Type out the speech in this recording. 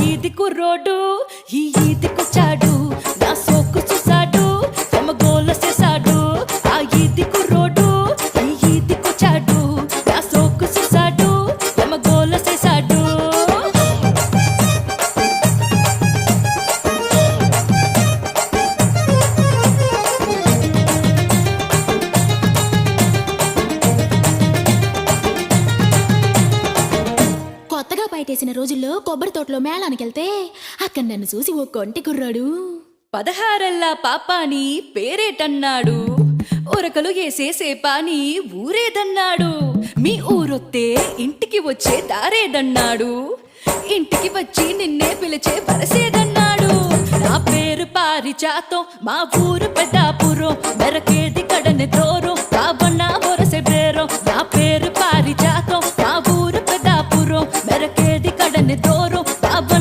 ఈది కుర్రోడు ఈ ఈదికొచ్చాడు నా సోకు చూసాడు కొమ్మగోల చేశాడు ఆ ఈది కుర్రోడు ఈ ఈదికొచ్చాడు నా సోకు చూసాడు కొమ్మగోల చేశాడు కొత్తగా బయటేసిన రోజుల్లో కొబ్బరి తోటలో మేళానికెళ్తే అక్కడ నన్ను చూసి ఓ కొంటి కుర్రాడు 16 పాపాని పేరేటన్నాడు ఉరకలు వేసే పాని ఊరేదన్నాడు మీ ఊరొత్తే ఇంటికి వచ్చే దారేదన్నాడు ఇంటికి వచ్చి నిన్నే పిలిచే వరసేదన్నాడు నా పేరు పారిజాతం మా ఊరు పెద్ద